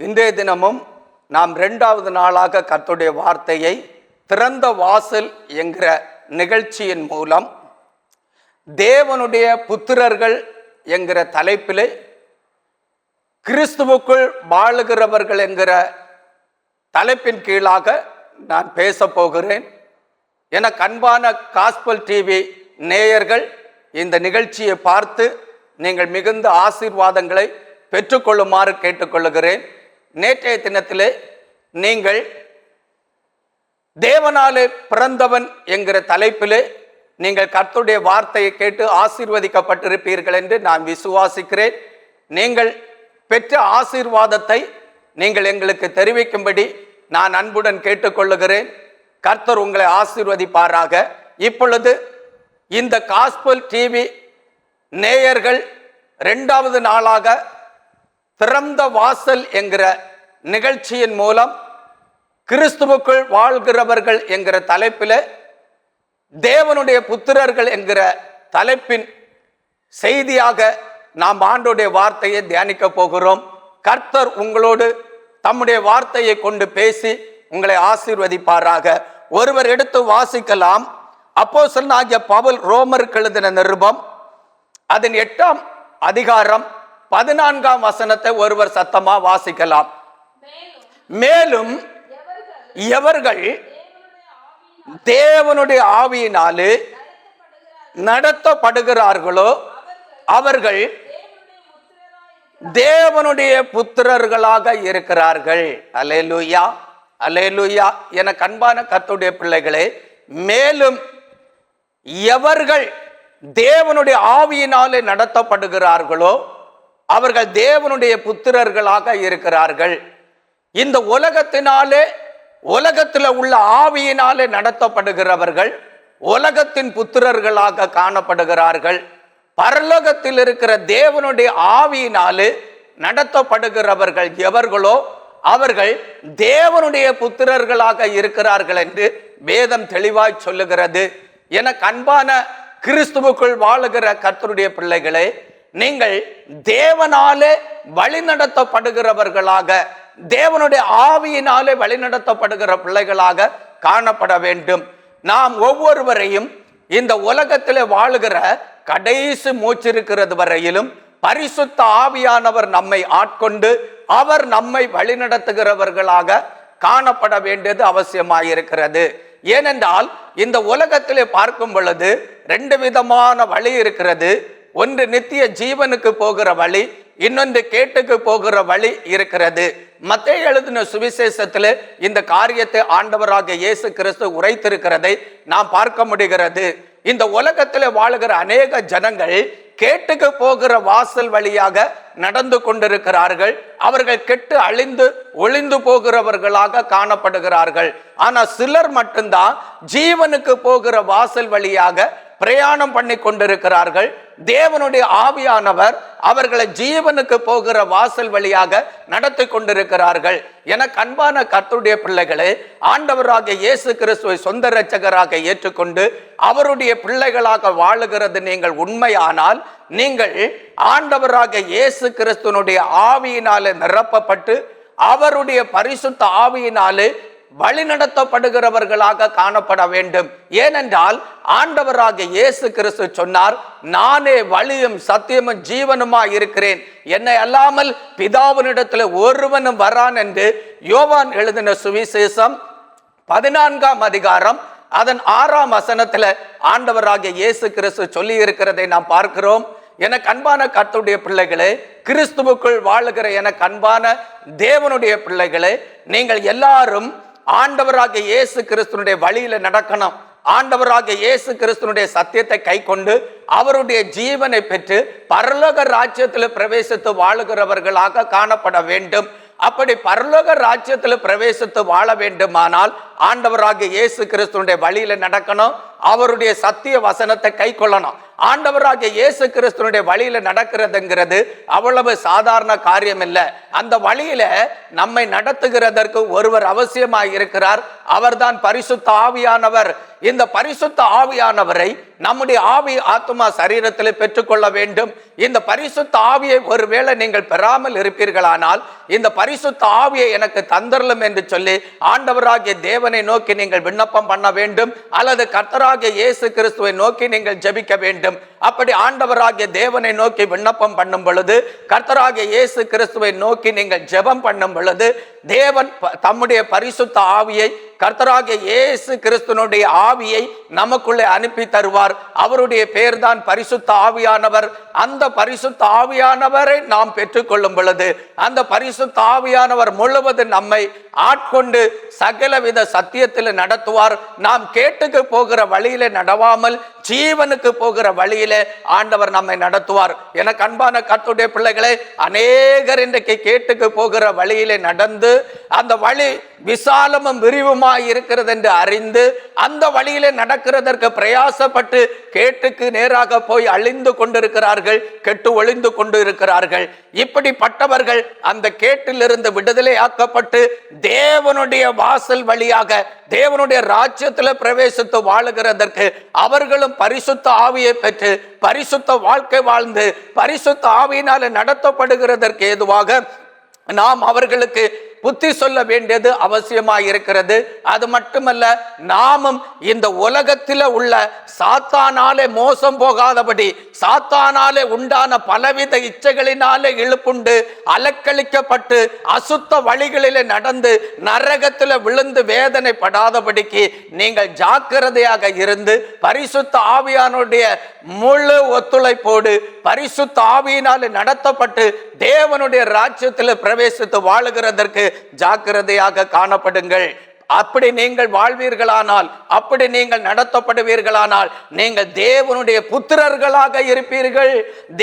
இன்றைய தினமும் நாம் 2வது நாளாக கர்த்தருடைய வார்த்தையை திறந்த வாசல் என்கிற நிகழ்ச்சியின் மூலம் தேவனுடைய புத்திரர்கள் என்கிற தலைப்பிலே கிறிஸ்துவுக்குள் வாழுகிறவர்கள் என்கிற தலைப்பின் கீழாக நான் பேச போகிறேன். என அன்பான காஸ்பல் டிவி நேயர்கள், இந்த நிகழ்ச்சியை பார்த்து நீங்கள் மிகுந்த ஆசீர்வாதங்களை பெற்றுக்கொள்ளுமாறு கேட்டுக்கொள்ளுகிறேன். நேற்றைய தினத்திலே நீங்கள் தேவனாலே பிறந்தவன் என்கிற தலைப்பிலே நீங்கள் கர்த்தருடைய வார்த்தையை கேட்டு ஆசீர்வதிக்கப்பட்டிருப்பீர்கள் என்று நான் விசுவாசிக்கிறேன். நீங்கள் பெற்ற ஆசீர்வாதத்தை நீங்கள் எங்களுக்கு தெரிவிக்கும்படி நான் அன்புடன் கேட்டுக்கொள்ளுகிறேன். கர்த்தர் உங்களை ஆசீர்வதிப்பாராக. இப்பொழுது இந்த காஸ்பல் டிவி நேயர்கள் 2வது நாளாக திறந்த வாசல் என்கிற நிகழ்ச்சியின் மூலம் கிறிஸ்துவுக்குள் வாழ்கிறவர்கள் என்கிற தலைப்பில் தேவனுடைய புத்திரர்கள் என்கிற தலைப்பின் செய்தியாக நாம் ஆண்டோடைய வார்த்தையை தியானிக்க போகிறோம். கர்த்தர் உங்களோடு தம்முடைய வார்த்தையை கொண்டு பேசி உங்களை ஆசீர்வதிப்பாராக. ஒருவர் எடுத்து வாசிக்கலாம். அப்போஸ்தலனாகிய பவுல் ரோமருக்கு எழுதின நிருபம் அதன் 8ஆம் அதிகாரம் 14ஆம் வசனத்தை ஒருவர் சத்தமா வாசிக்கலாம். மேலும் எவர்கள் தேவனுடைய ஆவியினாலே நடத்தப்படுகிறார்களோ அவர்கள் தேவனுடைய புத்திரர்களாக இருக்கிறார்கள். அல்லேலூயா, அல்லேலூயா. என அன்பான கர்த்தருடைய பிள்ளைகளே, மேலும் எவர்கள் தேவனுடைய ஆவியினாலே நடத்தப்படுகிறார்களோ அவர்கள் தேவனுடைய புத்திரர்களாக இருக்கிறார்கள். இந்த உலகத்தினாலே, உலகத்தில் உள்ள ஆவியினாலே நடத்தப்படுகிறவர்கள் உலகத்தின் புத்திரர்களாக காணப்படுகிறார்கள். பரலோகத்தில் இருக்கிற தேவனுடைய ஆவியினாலே நடத்தப்படுகிறவர்கள் எவர்களோ அவர்கள் தேவனுடைய புத்திரர்களாக இருக்கிறார்கள் என்று வேதம் தெளிவாய் சொல்லுகிறது. என அன்பான கிறிஸ்துவுக்குள் வாழுகிற கர்த்தருடைய பிள்ளைகளே, நீங்கள் தேவனாலே வழிநடத்தப்படுகிறவர்களாக, தேவனுடைய ஆவியினாலே வழிநடத்தப்படுகிற பிள்ளைகளாக காணப்பட வேண்டும். நாம் ஒவ்வொருவரையும் இந்த உலகத்தில் வாழுகிற கடைசி மூச்சிருக்கிறது வரையிலும் பரிசுத்த ஆவியானவர் நம்மை ஆட்கொண்டு அவர் நம்மை வழிநடத்துகிறவர்களாக காணப்பட வேண்டியது அவசியமாயிருக்கிறது. ஏனென்றால் இந்த உலகத்திலே பார்க்கும் பொழுது 2 விதமான வழி இருக்கிறது. ஒன்று நித்திய ஜீவனுக்கு போகிற வழி, இன்னொன்று கேட்டுக்கு போகிற வழி இருக்கிறது. மத்தேயு எழுதின சுவிசேஷத்திலே இந்த காரியத்தை ஆண்டவராக இயேசு கிறிஸ்து உரைத்திருக்கிறதை நாம் பார்க்க முடிகிறது. இந்த உலகத்திலே வாழுகிற அநேக ஜனங்கள் கேட்டுக்கு போகிற வாசல் வழியாக நடந்து கொண்டிருக்கிறார்கள். அவர்கள் கெட்டு அழிந்து ஒளிந்து போகிறவர்களாக காணப்படுகிறார்கள். ஆனா சிலர் மட்டும்தான் ஜீவனுக்கு போகிற வாசல் வழியாக பிரயாணம் பண்ணி கொண்டிருக்கிறார்கள். தேவனுடைய ஆவியானவர் அவர்களை ஜீவனுக்கு போகிற வாசல் வழியாக நடத்தி கொண்டிருக்கிறார்கள். என அன்பான கர்த்தருடைய பிள்ளைகளே, ஆண்டவராக இயேசு கிறிஸ்துவை சொந்த இரட்சகராக ஏற்றுக்கொண்டு அவருடைய பிள்ளைகளாக வாழுகிறது நீங்கள் உண்மையானால், நீங்கள் ஆண்டவராக இயேசு கிறிஸ்துவனுடைய ஆவியினாலே நிரப்பப்பட்டு அவருடைய பரிசுத்த ஆவியினாலே வழிநடத்தப்படுகிறவர்களாக காணப்பட வேண்டும். ஏனென்றால் ஆண்டவராக இயேசு கிறிஸ்து சொன்னார், நானே வழியும் சத்தியமும் ஜீவனுமா இருக்கிறேன், என்னை அல்லாமல் பிதாவினிடத்தில் ஒருவனும் வரான் என்று யோவான் எழுதின சுவிசேஷம் 14ஆம் அதிகாரம் அதன் 6ஆம் வசனத்தில் ஆண்டவராக இயேசு கிறிஸ்து சொல்லி இருக்கிறதை நாம் பார்க்கிறோம். எனக்கு அன்பான கர்த்தருடைய பிள்ளைகளே, கிறிஸ்துவுக்குள் வாழுகிற எனக்கு அன்பான தேவனுடைய பிள்ளைகளே, நீங்கள் எல்லாரும் ஆண்டவராக இயேசு கிறிஸ்துனுடைய வழியில நடக்கணும். ஆண்டவராக இயேசு கிறிஸ்துனுடைய சத்தியத்தை கை கொண்டு அவருடைய ஜீவனை பெற்று பரலோக ராஜ்யத்தில் பிரவேசித்து வாழுகிறவர்களாக காணப்பட வேண்டும். அப்படி பரலோக ராஜ்யத்தில் பிரவேசித்து வாழ வேண்டுமானால் ஆண்டவராகிய இயேசு கிறிஸ்துனுடைய வழியில நடக்கணும், அவருடைய சத்திய வசனத்தை கை கொள்ளணும். ஆண்டவராகிய இயேசு கிறிஸ்துனுடைய வழியில நடக்கிறதுங்கிறது அவ்வளவு சாதாரண காரியம் இல்லை. அந்த வழியில நம்மை நடத்துகிறதற்கு ஒருவர் அவசியமாய் இருக்கிறார், அவர்தான் பரிசுத்த ஆவியானவர். இந்த பரிசுத்த ஆவியானவரை நம்முடைய ஆவி ஆத்மா சரீரத்தில் பெற்றுக்கொள்ள வேண்டும். இந்த பரிசுத்த ஆவியை ஒருவேளை நீங்கள் பெறாமல் இருப்பீர்களானால், இந்த பரிசுத்த ஆவியை எனக்கு தந்தரலும் என்று சொல்லி ஆண்டவராகிய தேவனை நோக்கி நீங்கள் விண்ணப்பம் பண்ண வேண்டும், அல்லது கர்த்தராகிய இயேசு கிறிஸ்துவை நோக்கி நீங்கள் ஜெபிக்க வேண்டும். அப்படி ஆண்டவராகிய தேவனை நோக்கி விண்ணப்பம் பண்ணும் பொழுது, கர்த்தராகிய இயேசு கிறிஸ்துவை நோக்கி நீங்கள் ஜெபம் பண்ணும் பொழுது, தேவன் தம்முடைய பரிசுத்த ஆவியை, கர்த்தராகிய இயேசு கிறிஸ்துனுடைய ஆவியை நமக்குள்ளே அனுப்பி தருவார். அவருடைய பேர் தான் பரிசுத்த ஆவியானவர். அந்த பரிசுத்த ஆவியானவரை நாம் பெற்றுக்கொள்ளும் பொழுது, அந்த பரிசுத்த ஆவியானவர் முழுவதும் நம்மை ஆட்கொண்டு சகலவித சத்தியத்தில் நடத்துவார். நாம் கேட்டுக்கு போகிற வழியிலே நடவாமல் ஜீவனுக்கு போகிற வழியிலே ஆண்டவர் நம்மை நடத்துவார். எனக்கு அன்பான கர்த்தருடைய பிள்ளைகளே, அநேகர் இன்றைக்கு கேட்டுக்கு போகிற வழியிலே நடந்து, அந்த வழி விசாலமும் விரிவுமாய் இருக்கிறது என்று அறிந்து அந்த வழியிலே நடக்கிறதற்கு பிரயாசப்பட்டு கேட்டுக்கு நேராக போய் அழிந்து கொண்டிருக்கிறார்கள், கெட்டு ஒளிந்து கொண்டு இருக்கிறார்கள். இப்படிப்பட்டவர்கள் அந்த கேட்டிலிருந்து விடுதலை ஆக்கப்பட்டு தேவனுடைய வாசல் வழியாக தேவனுடைய ராஜ்யத்தில் பிரவேசித்து வாழுகிறதற்கு அவர்களும் பரிசுத்த ஆவியை பெற்று பரிசுத்த வாழ்க்கை வாழ்ந்து பரிசுத்த ஆவியினால நடத்தப்படுகிறதற்கு ஏதுவாக நாம் அவர்களுக்கு புத்தி சொல்ல வேண்டியது அவசியமாக இருக்கிறது. அது மட்டுமல்ல, நாமும் இந்த உலகத்தில் உள்ள சாத்தானாலே மோசம் போகாதபடி, சாத்தானாலே உண்டான பலவித இச்சைகளினாலே இழுப்புண்டு அலக்களிக்கப்பட்டு அசுத்த வழிகளிலே நடந்து நரகத்தில் விழுந்து வேதனைப்படாதபடிக்கு நீங்கள் ஜாக்கிரதையாக இருந்து பரிசுத்த ஆவியானுடைய முழு ஒத்துழைப்போடு பரிசுத்த ஆவியினாலே நடத்தப்பட்டு தேவனுடைய ராஜ்யத்தில் பிரவேசித்து வாழுகிறதற்கு ஜாக்கிரதையாக காணப்படுங்கள். அப்படி நீங்கள் வாழ்வீர்களானால், அப்படி நீங்கள் நடத்தப்படுவீர்களானால், நீங்கள் தேவனுடைய புத்திரர்களாக இருப்பீர்கள்,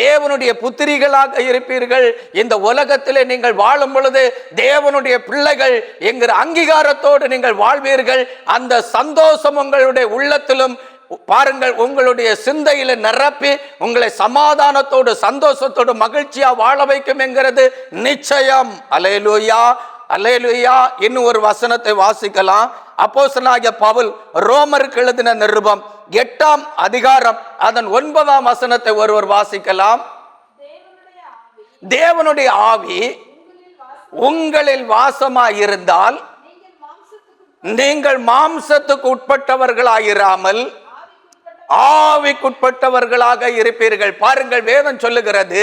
தேவனுடைய புத்திரிகளாக இருப்பீர்கள். இந்த உலகத்திலே நீங்கள் வாழும் பொழுது தேவனுடைய பிள்ளைகள் என்கிற அங்கீகாரத்தோடு நீங்கள் வாழ்வீர்கள். அந்த சந்தோஷம் உங்களுடைய உள்ளத்திலும் பாருங்கள், உங்களுடைய சிந்தையில நிரப்பி உங்களை சமாதானத்தோடு சந்தோஷத்தோடு மகிழ்ச்சியா வாழ வைக்கும் என்கிறது நிச்சயம். அல்லேலூயா, அல்லேலூயா. இன்னும் ஒரு வசனத்தை வாசிக்கலாம். அப்போஸ்தலனாகிய பவுல் ரோமருக்கு எழுதின நிருபம் 8ஆம் அதிகாரம் அதன் 9ஆம் வசனத்தை ஒருவர் வாசிக்கலாம். தேவனுடைய ஆவி உங்களில் வாசமாயிருந்தால் நீங்கள் மாம்சத்துக்கு உட்பட்டவர்களாயிராமல் ஆவிக்குட்பட்டவர்களாக இருப்பீர்கள். பாருங்கள், வேதம் சொல்லுகிறது,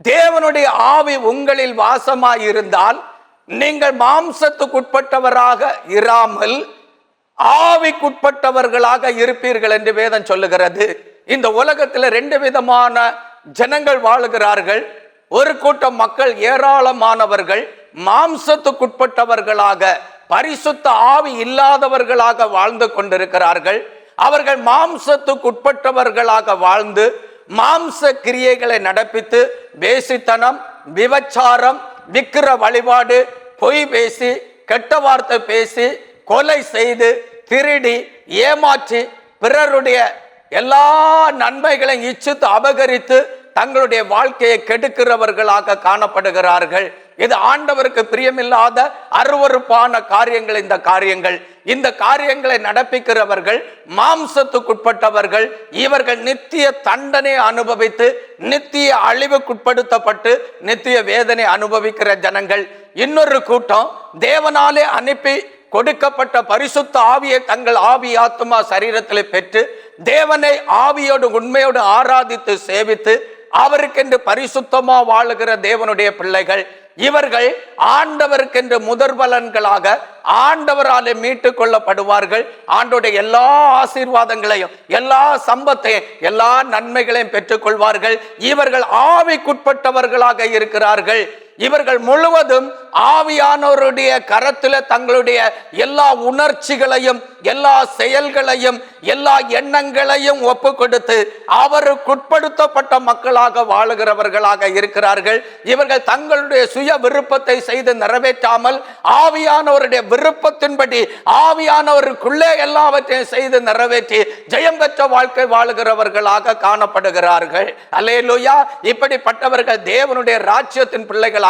தேவனுடைய ஆவி உங்களில் வாசமாயிருந்தால் நீங்கள் மாம்சத்துக்குட்பட்டவராக இராமல் ஆவிக்குட்பட்டவர்களாக இருப்பீர்கள் என்று வேதம் சொல்லுகிறது. இந்த உலகத்தில் 2 விதமான ஜனங்கள் வாழுகிறார்கள். ஒரு கூட்டம் மக்கள், ஏராளமானவர்கள் மாம்சத்துக்குட்பட்டவர்களாக பரிசுத்த ஆவி இல்லாதவர்களாக வாழ்ந்து கொண்டிருக்கிறார்கள். அவர்கள் மாம்சத்துக்குட்பட்டவர்களாக வாழ்ந்து மாம்ச கிரியைகளை நடப்பித்து வேசித்தனம், விபச்சாரம், விக்கிர வழிபாடு, பொய் பேசி, கெட்ட வார்த்தை பேசி, கொலை செய்து, திருடி, ஏமாற்றி, பிறருடைய எல்லா நன்மைகளையும் இச்சித்து அபகரித்து தங்களுடைய வாழ்க்கையை கெடுக்கிறவர்களாக காணப்படுகிறார்கள். இது ஆண்டவருக்கு பிரியமில்லாத அருவருப்பான காரியங்கள். இந்த காரியங்களை நடப்பிக்கிறவர்கள் மாம்சத்துக்குட்பட்டவர்கள். இவர்கள் நித்திய தண்டனை அனுபவித்து நித்திய அழிவுக்குட்படுத்தப்பட்டு நித்திய வேதனை அனுபவிக்கிற ஜனங்கள். இன்னொரு கூட்டம் தேவனாலே அனுப்பி கொடுக்கப்பட்ட பரிசுத்த ஆவியை தங்கள் ஆவி ஆத்மா சரீரத்தில் பெற்று தேவனை ஆவியோடு உண்மையோடு ஆராதித்து சேவித்து அவருக்கென்று பரிசுத்தமா வாழுகிற தேவனுடைய பிள்ளைகள். இவர்கள் ஆண்டவருக்கென்று முதற் பலன்களாக ஆண்டவராலே மீட்டு கொள்ளப்படுவார்கள். ஆண்டோடைய எல்லா ஆசீர்வாதங்களையும், எல்லா சம்பத்தையும், எல்லா நன்மைகளையும் பெற்றுக் கொள்வார்கள். இவர்கள் ஆவிக்குட்பட்டவர்களாக இருக்கிறார்கள். இவர்கள் முழுவதும் ஆவியானவருடைய கரத்தில் தங்களுடைய எல்லா உணர்ச்சிகளையும், எல்லா செயல்களையும், எல்லா எண்ணங்களையும் ஒப்பு கொடுத்து அவருக்குட்படுத்தப்பட்ட மக்களாக வாழுகிறவர்களாக இருக்கிறார்கள். இவர்கள் தங்களுடைய சுய விருப்பத்தை செய்து நிறைவேற்றாமல் ஆவியானவருடைய விருப்பத்தின்படி ஆவியானவருக்குள்ளே எல்லாவற்றையும் செய்து நிறைவேற்றி ஜெயம் பெற்ற வாழ்க்கை வாழுகிறவர்களாக காணப்படுகிறார்கள். அல்லேலூயா. இப்படிப்பட்டவர்கள் தேவனுடைய ராஜ்யத்தின் பிள்ளைகளாக,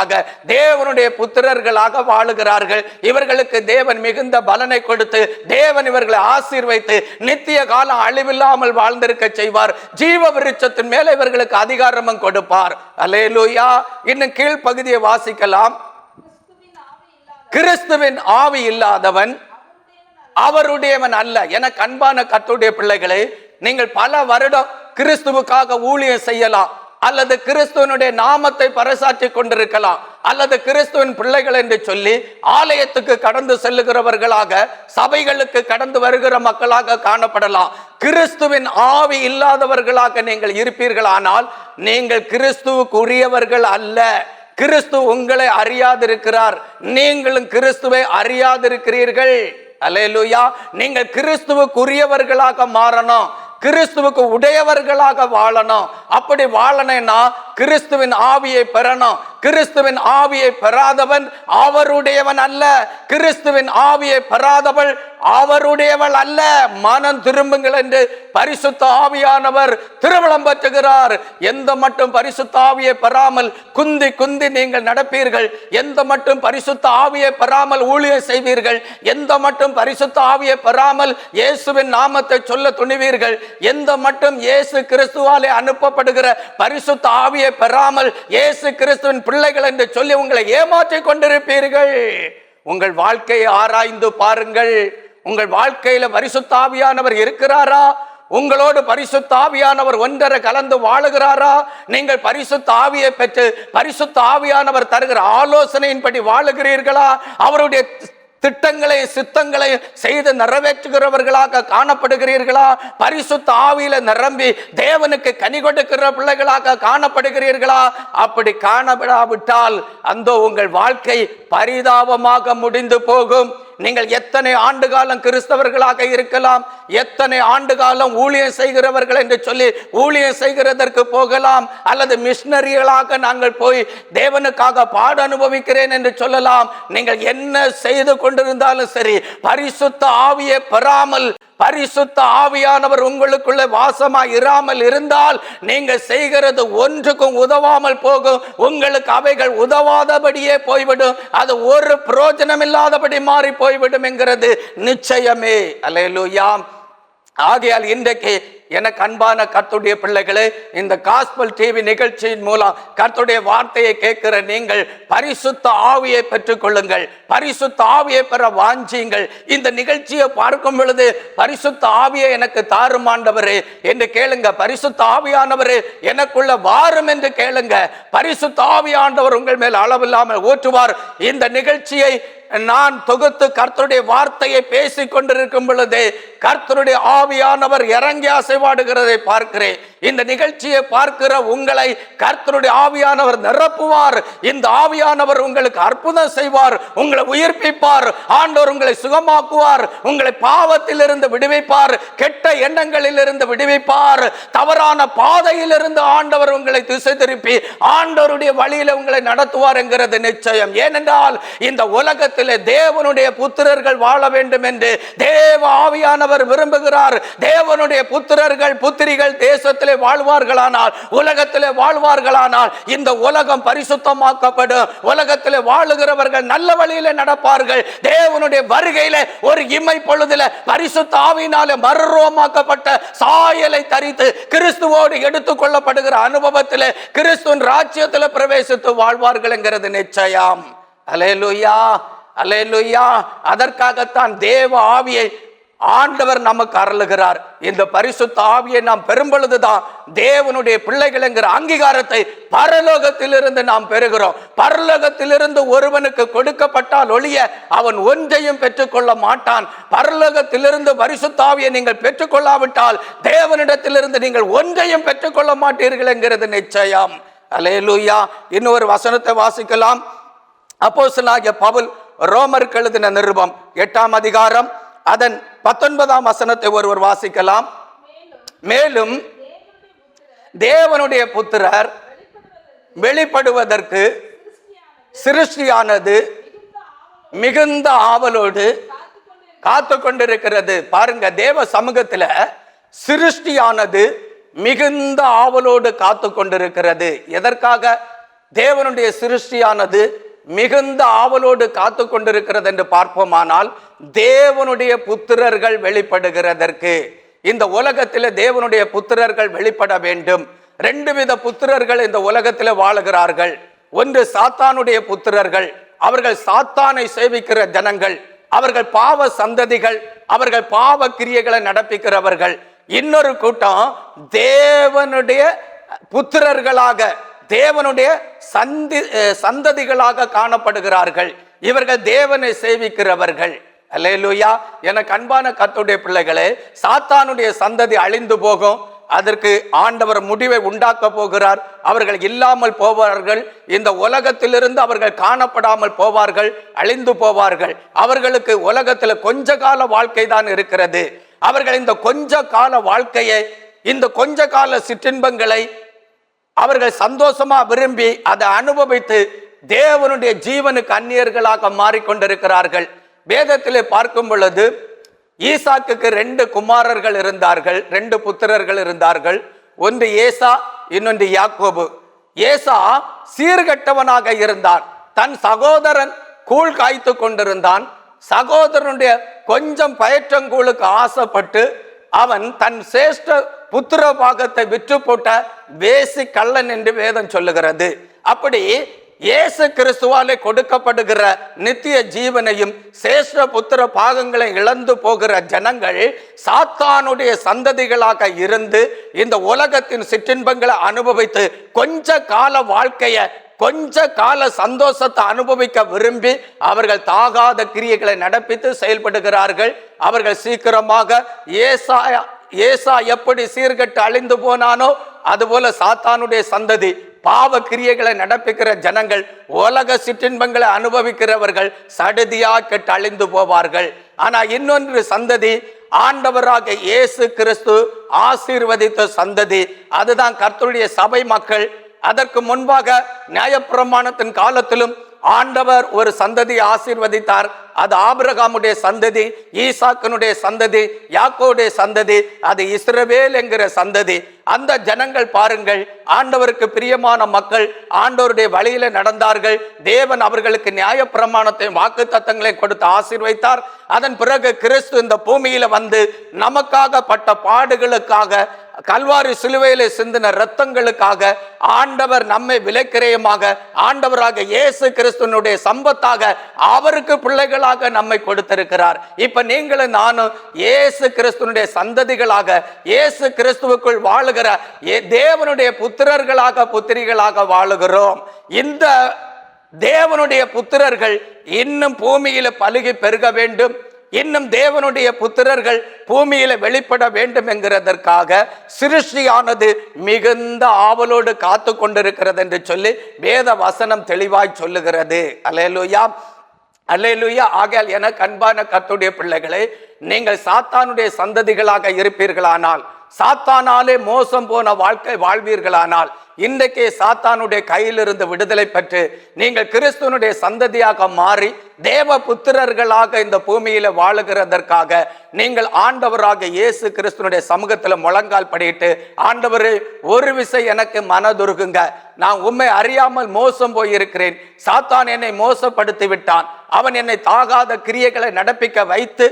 தேவனுடைய புத்திரர்களாக வாழுகிறார்கள். இவர்களுக்கு தேவன் மிகுந்த பலனை கொடுத்து தேவன் இவர்களை ஆசீர்வைத்து நித்திய காலம் அழிவில்லாமல் வாழ்ந்திருக்க செய்வார். ஜீவ விருட்சத்தின் மேல இவர்களுக்கு அதிகாரமும் கொடுப்பார். அல்லேலூயா. இன்னும் கீழ் பகுதியை வாசிக்கலாம். கிறிஸ்துவின் ஆவி இல்லாதவன் அவருடையவன் அல்ல. என அன்பான கர்த்தருடைய பிள்ளைகளே, நீங்கள் பல வருடம் கிறிஸ்துவுக்காக ஊழியம் செய்யலாம், அல்லது கிறிஸ்துவனுடைய நாமத்தை பறைசாற்றி கொண்டிருக்கலாம், அல்லது கிறிஸ்துவின் பிள்ளைகள் என்று சொல்லி ஆலயத்துக்கு கடந்து செல்லுகிறவர்களாக, சபைகளுக்கு கடந்து வருகிற மக்களாக காணப்படலாம். கிறிஸ்துவின் ஆவி இல்லாதவர்களாக நீங்கள் இருப்பீர்களானால் நீங்கள் கிறிஸ்துவுக்கு உரியவர்கள் அல்ல. கிறிஸ்து உங்களை அறியாதிருக்கிறார், நீங்களும் கிறிஸ்துவை அறியாதிருக்கிறீர்கள். அல்லேலூயா. நீங்கள் கிறிஸ்துவுக்குரியவர்களாக மாறணும், கிறிஸ்துவுக்கு உடையவர்களாக வாழணும். அப்படி வாழணும்னா கிறிஸ்துவின் ஆவியை பெறணும். கிறிஸ்துவின் ஆவியை பெறாதவன் அவருடையவன் அல்ல. கிறிஸ்துவின் ஆவியை பெறாதவள் அவருடையவள் அல்ல. மனம் திரும்புங்கள் என்று பரிசுத்த ஆவியானவர் திருவிழம் பற்றுகிறார். எந்த மட்டும் பரிசுத்த ஆவியை பெறாமல் குந்தி குந்தி நீங்கள் நடப்பீர்கள், எந்த மட்டும் பரிசுத்த ஆவியை பெறாமல் ஊழியம் செய்வீர்கள், எந்த மட்டும் பரிசுத்த ஆவியை பெறாமல் இயேசுவின் நாமத்தை சொல்ல துணிவீர்கள், எந்த மட்டும் இயேசு கிறிஸ்துவாலே அனுப்பப்படுகிற பரிசுத்த ஆவியை பெறாமல் இயேசு கிறிஸ்துவின் பிள்ளைகள் என்று சொல்லி உங்களை ஏமாற்றிக் கொண்டிருப்பீர்கள். உங்கள் வாழ்க்கையை ஆராய்ந்து பாருங்கள். உங்கள் வாழ்க்கையில பரிசுத்த ஆவியானவர் இருக்கிறாரா? உங்களோடு பரிசுத்த ஆவியானவர் ஒன்றரை கலந்து வாழுகிறாரா? நீங்கள் பரிசுத்த ஆவியை பெற்று பரிசுத்த ஆவியானவர் தருகிற ஆலோசனையின்படி வாழுகிறீர்களா? அவருடைய திட்டங்களை சித்தங்களை செய்து நிறைவேற்றுகிறவர்களாக காணப்படுகிறீர்களா? பரிசுத்த ஆவியில நிரம்பி தேவனுக்கு கனி கொடுக்கிற பிள்ளைகளாக காணப்படுகிறீர்களா? அப்படி காணப்படாவிட்டால் அந்த உங்கள் வாழ்க்கை பரிதாபமாக முடிந்து போகும். நீங்கள் எத்தனை ஆண்டு காலம் கிறிஸ்தவர்களாக இருக்கலாம், எத்தனை ஆண்டு காலம் ஊழியம் செய்கிறவர்கள் என்று சொல்லி ஊழியம் செய்கிறதற்கு போகலாம், அல்லது மிஷனரிகளாக நாங்கள் போய் தேவனுக்காக பாட அனுபவிக்கிறேன் என்று சொல்லலாம். நீங்கள் என்ன செய்து கொண்டிருந்தாலும் சரி, பரிசுத்த ஆவியை பெறாமல், பரிசுத்த ஆவியானவர் உங்களுக்குள்ள வாசமாய் இராமல் இருந்தால் நீங்க செய்கிறது ஒன்றுக்கும் உதவாமல் போகும். உங்களுக்கு அவைகள் உதவாதபடியே போய்விடும். அது ஒரு பிரயோஜனம் இல்லாதபடி மாறி போய்விடும் என்கிறது நிச்சயமே. அல்லேலூயா. ஆகையால் இன்றைக்கு எனக்கு அன்பான கர்த்தருடைய பிள்ளைகளே, இந்த காஸ்பல் டிவி நிகழ்ச்சியின் மூலம் கர்த்தருடைய வார்த்தையை கேட்கிற நீங்கள் பரிசுத்த ஆவியை பெற்றுக் கொள்ளுங்கள். பரிசுத்த ஆவியை பெற வாஞ்சியுங்கள். இந்த நிகழ்ச்சியை பார்க்கும் பொழுது பரிசுத்த ஆவியை எனக்கு தாரும் ஆண்டவரே என்று கேளுங்க. பரிசுத்த ஆவியானவரே எனக்குள்ள வாரும் என்று கேளுங்க. பரிசுத்த ஆவியானவர் உங்கள் மேல் அளவில்லாமல் ஊற்றுவார். இந்த நிகழ்ச்சியை நான் தொகுத்து கர்த்தருடைய வார்த்தையை பேசிக் கொண்டிருக்கும் பொழுது கர்த்தருடைய ஆவியானவர் இறங்கி அசைவாடுகிறதை பார்க்கிறேன். இந்த நிகழ்ச்சியை பார்க்கிற உங்களை கர்த்தருடைய ஆவியானவர் நிரப்புவார். இந்த ஆவியானவர் உங்களுக்கு அற்புதம் செய்வார், உங்களை உயிர்ப்பிப்பார். ஆண்டவர் உங்களை சுகமாக்குவார், உங்களை பாவத்தில் இருந்து விடுவிப்பார், கெட்ட எண்ணங்களில் இருந்து விடுவிப்பார், தவறான பாதையில் இருந்து ஆண்டவர் உங்களை திசை திருப்பி ஆண்டவருடைய வழியில உங்களை நடத்துவார் என்கிறது நிச்சயம். ஏனென்றால் இந்த உலகத்தில் தேவனுடைய புத்திரர்கள் வாழ வேண்டும் என்று தேவ ஆவியானவர் விரும்புகிறார். தேவனுடைய புத்திரர்கள் புத்திரிகள் தேசத்திலே வாழ்வார்களானால், உலகத்திலே வாழ்வார்களானால் இந்த உலகம் பரிசுத்தமாக்கப்படும். உலகத்திலே வாழுகிறவர்கள் நல்ல வழியிலே நடப்பார்கள். தேவனுடைய வருகையில ஒரு இமை பொழுதில பரிசுத்த ஆவியினாலே மறுரூபமாக்கப்பட்ட சாயலை தரித்து கிறிஸ்துவோடு எடுத்துக் கொள்ளப்படுகிற அனுபவத்திலே கிறிஸ்துவின் ராஜ்யத்தில் பிரவேசித்து வாழ்வார்கள் என்கிறது நிச்சயம். அல்லேலூயா, அல்லேலூயா. அதற்காகத்தான் தேவ ஆவியை ஆண்டவர் நமக்கு அருளுகிறார். இந்த பரிசுத்த ஆவியை நாம் பெறும் பொழுதுதான் தேவனுடைய பிள்ளைகள் என்கிற அங்கீகாரத்தை பரலோகத்திலிருந்து நாம் பெறுகிறோம். பரலோகத்திலிருந்து ஒருவனுக்கு கொடுக்கப்பட்டால் ஒழிய அவன் ஒன்றையும் பெற்றுக்கொள்ள மாட்டான். பரலோகத்திலிருந்து பரிசுத்த ஆவியை நீங்கள் பெற்றுக்கொள்ளாவிட்டால் தேவனிடத்திலிருந்து நீங்கள் ஒன்றையும் பெற்றுக்கொள்ள மாட்டீர்கள் என்கிறது நிச்சயம். அல்லேலூயா. இன்னொரு வசனத்தை வாசிக்கலாம். அப்போஸ்தலனாகிய பவுல் ரோமருக்கு எழுதின நிருபம் 8ஆம் அதிகாரம் அதன் 19ஆம் வசனத்தை ஒருவர் வாசிக்கலாம். மேலும் தேவனுடைய புத்திரர் வெளிப்படுவதற்கு சிருஷ்டியானது மிகுந்த ஆவலோடு காத்து கொண்டிருக்கிறது. பாருங்க, தேவ சமூகத்துல சிருஷ்டியானது மிகுந்த ஆவலோடு காத்து கொண்டிருக்கிறது. எதற்காக தேவனுடைய சிருஷ்டியானது மிகுந்த ஆவலோடு காத்து கொண்டிருக்கிறது என்று பார்ப்போமானால், தேவனுடைய புத்திரர்கள் வெளிப்படுகிறதற்கு. இந்த உலகத்தில் தேவனுடைய புத்திரர்கள் வெளிப்பட வேண்டும். 2 வித புத்திரர்கள் இந்த உலகத்தில் வாழுகிறார்கள். ஒன்று சாத்தானுடைய புத்திரர்கள், அவர்கள் சாத்தானை சேவிக்கிற ஜனங்கள், அவர்கள் பாவ சந்ததிகள், அவர்கள் பாவ கிரியைகளை நடப்பிக்கிறவர்கள். இன்னொரு கூட்டம் தேவனுடைய புத்திரர்களாக, தேவனுடைய சந்ததிகளாக காணப்படுகிறார்கள். இவர்கள் தேவனை சேவிக்கிறவர்கள். அல்லேலூயா. எனக்கு அன்பான கர்த்தருடைய பிள்ளைகளே, சாத்தானுடைய சந்ததி அழிந்து போகும். அதற்கு ஆண்டவர் முடிவை உண்டாக்க போகிறார். அவர்கள் இல்லாமல் போவார்கள். இந்த உலகத்திலிருந்து அவர்கள் காணப்படாமல் போவார்கள், அழிந்து போவார்கள். அவர்களுக்கு உலகத்தில் கொஞ்ச கால வாழ்க்கை தான் இருக்கிறது. அவர்கள் இந்த கொஞ்ச கால வாழ்க்கையை, இந்த கொஞ்ச கால சிற்றின்பங்களை அவர்கள் சந்தோஷமா விரும்பி அதை அனுபவித்து தேவனுடைய ஜீவனுக்கு அந்நியர்களாக மாறிக்கொண்டிருக்கிறார்கள். வேதத்திலே பார்க்கும் பொழுது ஈசாக்கு 2 குமாரர்கள் இருந்தார்கள், 2 புத்திரர்கள் இருந்தார்கள். ஒன்று ஏசா, இன்னொன்று யாக்கோபு. ஏசா சீர்கெட்டவனாக இருந்தான். தன் சகோதரன் கூழ் காய்த்து கொண்டிருந்தான். சகோதரனுடைய கொஞ்சம் பயற்றங்கூழுக்கு ஆசைப்பட்டு அவன் தன் சேஷ்ட புத்திர பாகத்தை விற்று போட்ட வேசி கள்ளன் என்று வேதம் சொல்லுகிறது. அப்படி இயேசு கிறிஸ்துவாலே கொடுக்கப்படுகிற நித்திய ஜீவனையும் சேஷ்ட புத்திர பாகங்களை இழந்து போகிற ஜனங்கள் சாத்தானுடைய சந்ததிகளாக இருந்து இந்த உலகத்தின் சிற்றின்பங்களை அனுபவித்து கொஞ்ச கால வாழ்க்கைய, கொஞ்ச கால சந்தோஷத்தை அனுபவிக்க விரும்பி அவர்கள் தாகாத கிரியைகளை நடப்பித்து செயல்படுகிறார்கள். அவர்கள் சீக்கிரமாக ஏசா எப்படி சீர்கட்டு அழிந்து போனானோ அதுபோல சாத்தானுடைய சந்ததி, பாவ கிரியைகளை நடப்பிக்கிற ஜனங்கள், உலக சிற்றின்பங்களை அனுபவிக்கிறவர்கள் சடுதியா கெட்டு அழிந்து போவார்கள். ஆனா இன்னொன்று சந்ததி, ஆண்டவராக இயேசு கிறிஸ்து ஆசீர்வதித்த சந்ததி, அதுதான் கர்த்தருடைய சபை மக்கள். அதற்கு முன்பாக நியாயப்பிரமாணத்தின் காலத்திலும் ஆண்டவர் ஒரு சந்ததி ஆசீர்வதித்தார். அது ஆபிரகாமுடைய சந்ததி, ஈசாக்கனுடைய சந்ததி, யாக்கோவுடைய சந்ததி, அது இஸ்ரவேல் என்கிற சந்ததி. அந்த ஜனங்கள் பாருங்கள், ஆண்டவருக்கு பிரியமான மக்கள், ஆண்டவருடைய வழியில நடந்தார்கள். தேவன் அவர்களுக்கு நியாயப்பிரமாணத்தை, வாக்கு தத்தங்களை கொடுத்து ஆசீர்வதித்தார். அதன் பிறகு கிறிஸ்து இந்த பூமியில வந்து நமக்காக பட்ட பாடுகளுக்காக, கல்வாரி சிலுவையிலே சிந்தின இரத்தங்களுக்காக ஆண்டவர் நம்மை விலைக்கிரயமாக, ஆண்டவராக இயேசு கிறிஸ்துவினுடைய சம்பத்தாக அவருக்கு பிள்ளைகளாக நம்மை கொடுத்திருக்கிறார். இப்ப நீங்களும் நானும் இயேசு கிறிஸ்துவினுடைய சந்ததிகளாக, இயேசு கிறிஸ்துவுக்குள் வாழுகிற தேவனுடைய புத்திரர்களாக, புத்திரிகளாக வாழுகிறோம். இந்த தேவனுடைய புத்திரர்கள் இன்னும் பூமியில பலுகி பெருக வேண்டும், இன்னும் தேவனுடைய புத்திரர்கள் பூமியில வெளிப்பட வேண்டும் என்கிறதற்காக சிருஷ்டியானது மிகுந்த ஆவலோடு காத்து கொண்டிருக்கிறது என்று சொல்லி வேத வசனம் தெளிவாய் சொல்லுகிறது. அல்லேலூயா, அல்லேலூயா. ஆகையால் எனக்கு அன்பான கர்த்தருடைய பிள்ளைகளே, நீங்கள் சாத்தானுடைய சந்ததிகளாக இருப்பீர்களானால், சாத்தானாலே மோசம் போன வாழ்க்கை வாழ்வீர்களானால், இன்றைக்கே சாத்தானுடைய கையிலிருந்து விடுதலை பெற்று நீங்கள் கிறிஸ்துவனுடைய சந்ததியாக மாறி தேவ புத்திரர்களாக இந்த பூமியில வாழுகிறதற்காக நீங்கள் ஆண்டவராக இயேசு கிறிஸ்துவனுடைய சமூகத்தில் முழங்கால் படியிட்டு, ஆண்டவரே ஒரு விசை எனக்கு மனதுருகுங்க, நான் உண்மை அறியாமல் மோசம் போயிருக்கிறேன், சாத்தான் என்னை மோசப்படுத்தி விட்டான், அவன் என்னை தாகாத கிரியைகளை நடப்பிக்க வைத்து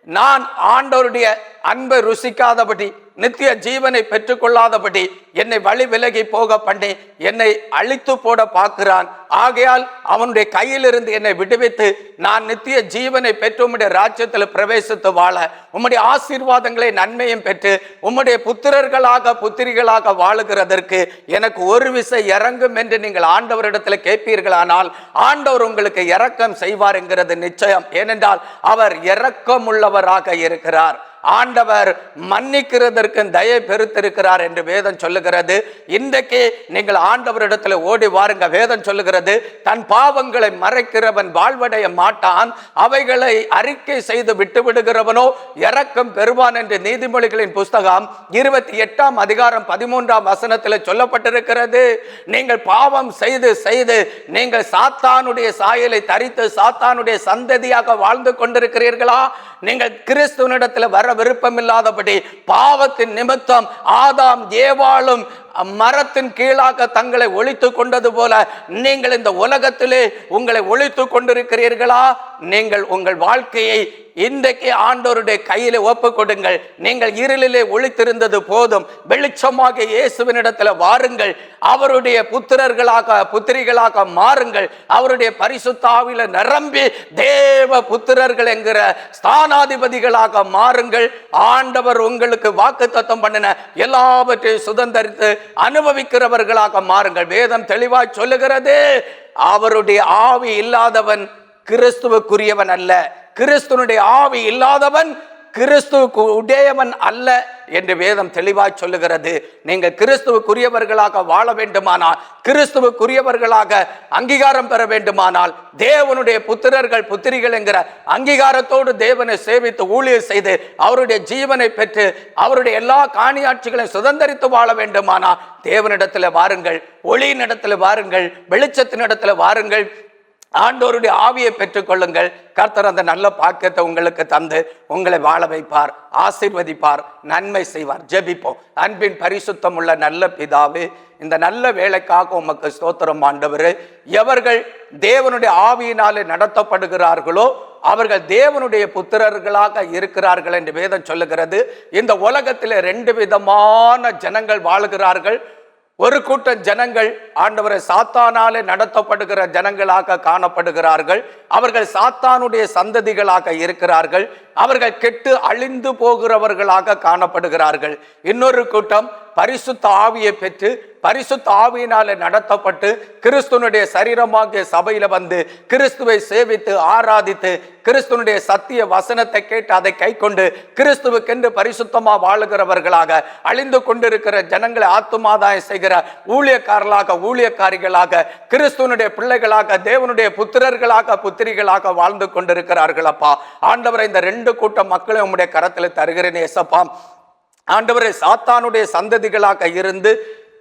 நான் ஆண்டவருடைய அன்பை ருசிக்காதபடி, நித்திய ஜீவனை பெற்றுக்கொள்ளாதபடி என்னை வழி விலகி போக பண்ணி என்னை அழித்து போட பார்க்கிறான். ஆகையால் அவனுடைய கையிலிருந்து என்னை விடுவித்து நான் நித்திய ஜீவனை பெற்று உம்முடைய ராஜ்யத்தில் பிரவேசித்து வாழ, உம்முடைய ஆசீர்வாதங்களை நன்மையும் பெற்று உம்முடைய புத்திரர்களாக புத்திரிகளாக வாழுகிறதற்கு எனக்கு ஒரு விசை இறங்கும் என்று நீங்கள் ஆண்டவரிடத்தில் கேட்பீர்களானால் ஆண்டவர் உங்களுக்கு இரக்கம் செய்வார் என்கிறது நிச்சயம். ஏனென்றால் அவர் இரக்கம் உள்ளவராக இருக்கிறார். ஆண்டவர் மன்னிக்கிறதற்கு தயை பெருத்திருக்கிறார் என்று வேதம் சொல்லுகிறது. இன்றைக்கு நீங்கள் ஆண்டவரிடத்தில் ஓடி வாருங்க. வேதம் சொல்லுகிறது, தன் பாவங்களை மறைக்கிறவன் வாழ்வடைய மாட்டான், அவைகளை அறிக்கை செய்து விட்டு விடுகிறவனோ இரக்கம் பெறுவான் என்று நீதிமொழிகளின் புஸ்தகம் 28ஆம் அதிகாரம் 13ஆம் வசனத்தில் சொல்லப்பட்டிருக்கிறது. நீங்கள் பாவம் செய்து செய்து நீங்கள் சாத்தானுடைய சாயலை தரித்து சாத்தானுடைய சந்ததியாக வாழ்ந்து கொண்டிருக்கிறீர்களா? நீங்கள் கிறிஸ்துவனிடத்தில் வர விருப்பமில்லாதபடி பாவத்தின் நிமித்தம் ஆதாம் ஏவாளும் மரத்தின் கீழாக தங்களை ஒழித்து கொண்டது போல நீங்கள் இந்த உலகத்திலே உங்களை ஒழித்து கொண்டிருக்கிறீர்களா? நீங்கள் உங்கள் வாழ்க்கையை இன்றைக்கு ஆண்டவருடைய கையிலே ஒப்பு கொடுங்கள். நீங்கள் இருளிலே ஒளித்திருந்தது போதும், வெளிச்சமாக இயேசுவினிடத்தில் வாருங்கள். அவருடைய புத்திரர்களாக புத்திரிகளாக மாறுங்கள். அவருடைய பரிசுத்த ஆவியில நிரம்பி தேவ புத்திரர்கள் என்கிற ஸ்தானாதிபதிகளாக மாறுங்கள். ஆண்டவர் உங்களுக்கு வாக்குத்தத்தம் பண்ணின எல்லாவற்றையும் சுதந்தரித்து அனுபவிக்கிறவர்களாக மாறுங்கள். வேதம் தெளிவாய் சொல்லுகிறது, அவருடைய ஆவி இல்லாதவன் கிறிஸ்துவுக்குரியவன் அல்ல, கிறிஸ்துவனுடைய ஆவி இல்லாதவன் கிறிஸ்துவுக்கு உடையவன் அல்ல என்று வேதம் தெளிவாய் சொல்லுகிறது. நீங்கள் கிறிஸ்துவுக்குரியவர்களாக வாழ வேண்டுமானால், கிறிஸ்துவுக்குரியவர்களாக அங்கீகாரம் பெற வேண்டுமானால், தேவனுடைய புத்திரர்கள் புத்திரிகள் என்கிற அங்கீகாரத்தோடு தேவனை சேவித்து ஊழியர் செய்து அவருடைய ஜீவனை பெற்று அவருடைய எல்லா காணியாட்சிகளையும் சுதந்தரித்து வாழ வேண்டுமானால் தேவனிடத்தில் வாருங்கள், ஒளியினிடத்தில் வாருங்கள், வெளிச்சத்தினிடத்தில் வாருங்கள். ஆண்டவருடைய ஆவியை பெற்றுக் கொள்ளுங்கள். கர்த்தர் அந்த நல்ல பாக்கியத்தை உங்களுக்கு தந்து உங்களை வாழ வைப்பார், ஆசீர்வதிப்பார், நன்மை செய்வார். ஜெபிப்போம். அன்பின் பரிசுத்தம் உள்ள நல்ல பிதாவே, இந்த நல்ல வேலைக்காக உமக்கு ஸ்தோத்திரம் ஆண்டவரே. எவர்கள் தேவனுடைய ஆவியினாலே நடத்தப்படுகிறார்களோ அவர்கள் தேவனுடைய புத்திரர்களாக இருக்கிறார்கள் என்று வேதம் சொல்லுகிறது. இந்த உலகத்தில் 2 விதமான ஜனங்கள் வாழுகிறார்கள். ஒரு கூட்டம் ஜனங்கள் ஆண்டவரை சாத்தானாலே நடத்தப்படுகிற ஜனங்களாக காணப்படுகிறார்கள். அவர்கள் சாத்தானுடைய சந்ததிகளாக இருக்கிறார்கள். அவர்கள் கெட்டு அழிந்து போகிறவர்களாக காணப்படுகிறார்கள். இன்னொரு கூட்டம் பரிசுத்த ஆவியை பெற்று பரிசுத்த ஆவியினாலே நடத்தப்பட்டு கிறிஸ்துவனுடைய சரீரமாகிய சபையில வந்து கிறிஸ்துவை சேவித்து ஆராதித்து கிறிஸ்துவனுடைய சத்திய வசனத்தை கேட்டு அதை கை கொண்டு கிறிஸ்துவுக்கென்று பரிசுத்தமா வாழுகிறவர்களாக அழிந்து கொண்டிருக்கிற ஜனங்களை ஆத்துமாதாயம் செய்கிற ஊழியக்காரர்களாக ஊழியக்காரிகளாக கிறிஸ்துவனுடைய பிள்ளைகளாக தேவனுடைய புத்திரர்களாக புத்திரிகளாக வாழ்ந்து கொண்டிருக்கிறார்கள். அப்பா ஆண்டவரை இந்த 2 கூட்டம் மக்களை உம்முடைய கரத்தில் தருகிறேன் ஏசப்பா. ஆண்டவரை சாத்தானுடைய சந்ததிகளாக இருந்து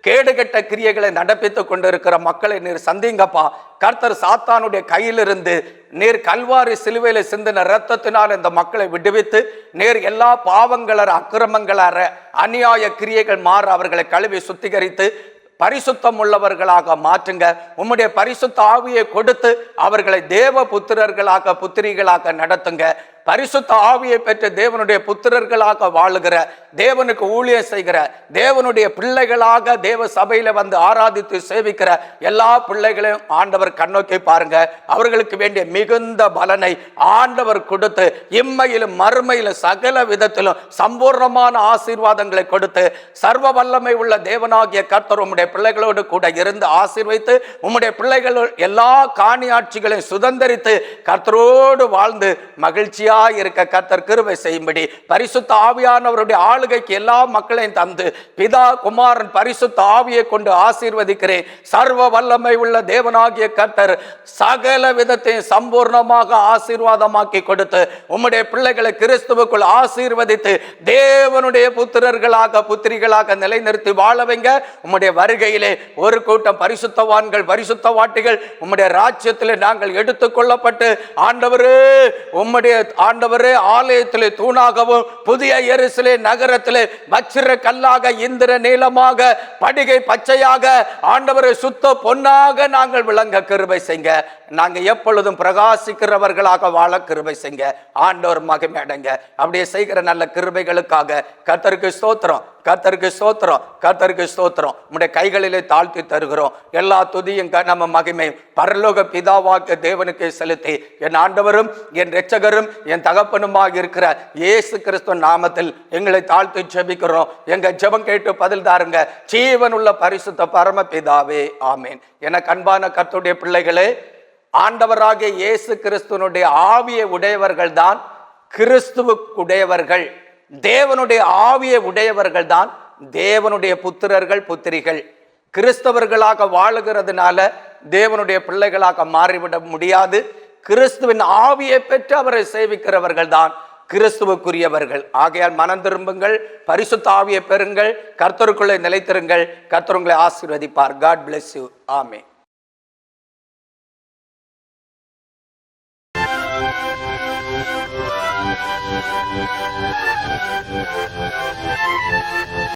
கேடுகட்ட கிரியைகளை நடப்பித்துக் கொண்டிருக்கிற மக்களை நீர் சந்திங்கப்பா. கர்த்தர் சாத்தானுடைய கையிலிருந்து நீர் கல்வாரி சிலுவையில சிந்தின இரத்தத்தினால் இந்த மக்களை விடுவித்து நீர் எல்லா பாவங்களற அக்கிரமங்களற அநியாய கிரியைகள் மாற அவர்களை கழுவி சுத்திகரித்து பரிசுத்தம் உள்ளவர்களாக மாற்றுங்க. உம்முடைய பரிசுத்த ஆவியை கொடுத்து அவர்களை தேவ புத்திரர்களாக புத்திரிகளாக நடத்துங்க. பரிசுத்த ஆவியை பெற்று தேவனுடைய புத்திரர்களாக வாழுகிற தேவனுக்கு ஊழியம் செய்கிற தேவனுடைய பிள்ளைகளாக தேவ சபையில வந்து ஆராதித்து சேவிக்கிற எல்லா பிள்ளைகளையும் ஆண்டவர் கண்ணோக்கி பாருங்க. அவர்களுக்கு வேண்டிய மிகுந்த பலனை ஆண்டவர் கொடுத்து இம்மையிலும் மறுமையிலும் சகல விதத்திலும் சம்பூர்ணமான ஆசீர்வாதங்களை கொடுத்து சர்வ வல்லமை உள்ள தேவனாகிய கர்த்தர் உம்முடைய பிள்ளைகளோடு கூட இருந்து ஆசீர்வைத்து உம்முடைய பிள்ளைகள் எல்லா காணியாட்சிகளையும் சுதந்தரித்து கர்த்தரோடு வாழ்ந்து மகிழ்ச்சியா இருக்க கர்த்தர் கிருபை செய்யும்படி பரிசுத்த ஆவியானவருடைய ஆளுகைக்கு எல்லா மக்களையும் தந்து பிதா குமாரன் பரிசுத்த ஆவியை கொண்டு ஆசீர்வதிக்கிறேன். சர்வ வல்லமை உள்ள தேவனாகிய கர்த்தர் சகல விதத்தையும் சம்பூர்ணமாக ஆசீர்வாதமாக்கி கொடுத்து உம்முடைய பிள்ளைகளை கிறிஸ்துவுக்குள் ஆசீர்வதித்து தேவனுடைய புத்திரர்களாக புத்திரிகளாக நிலைநிறுத்தி வாழ வைங்க. உம்முடைய வருகையிலே ஒரு கூட்டம் பரிசுத்தவான்கள் பரிசுத்தவாட்டிகள் உம்முடைய ராஜ்யத்திலே நாங்கள் எடுத்துக் கொள்ளப்பட்டு ஆண்டவரே ஆலயத்திலே தூணாகவும் புதிய எருசலே நகரத்திலே வச்சிர கல்லாக இந்திர நீளமாக படிகை பச்சையாக ஆண்டவரே சுத்த பொன்னாக நாங்கள் விளங்க கிருபை செய்ங்க. நாங்க எப்பொழுதும் பிரகாசிக்கிறவர்களாக வாழ கிருபை செய்ங்க. ஆண்டவர் மகிமை அடைங்க. அப்படியே செய்கிற நல்ல கிருபைகளுக்காக கர்த்தருக்கு ஸ்தோத்திரம், கர்த்தருக்கு ஸ்தோத்திரம், கர்த்தருக்கு ஸ்தோத்திரம். உம்முடைய கைகளிலே தாழ்த்தி தருகிறோம். எல்லா துதியும் நம்ம மகிமை பரலோக பிதாவாகிய தேவனுக்கு செலுத்தி, என் ஆண்டவரும் என் இரட்சகரும் என் தகப்பனுமாக இருக்கிற இயேசு கிறிஸ்து நாமத்தில் எங்களை தாழ்த்தி ஜெபிக்கிறோம். எங்க ஜெபம் கேட்டு பதில் தாருங்க. ஜீவனுள்ள பரிசுத்த பரம பிதாவே, ஆமேன். எனக்கு அன்பான கர்த்தருடைய பிள்ளைகளே, ஆண்டவராகிய இயேசு கிறிஸ்துவனுடைய ஆவியை உடையவர்கள் தான் கிறிஸ்துவுக்குடையவர்கள். தேவனுடைய ஆவியை உடையவர்கள் தான் தேவனுடைய புத்திரர்கள், புத்திரிகள். கிறிஸ்தவர்களாக வாழுகிறதுனால தேவனுடைய பிள்ளைகளாக மாறிவிட முடியாது. கிறிஸ்துவின் ஆவியை பெற்று அவரை சேவிக்கிறவர்கள் தான் கிறிஸ்துவுக்குரியவர்கள். ஆகையால் மனம் திரும்புங்கள், பரிசுத்த ஆவியை பெறுங்கள், கர்த்தருக்குள்ளே நிலைத்திருங்கள். கர்த்தர் உங்களை ஆசீர்வதிப்பார். God bless you. ஆமென்.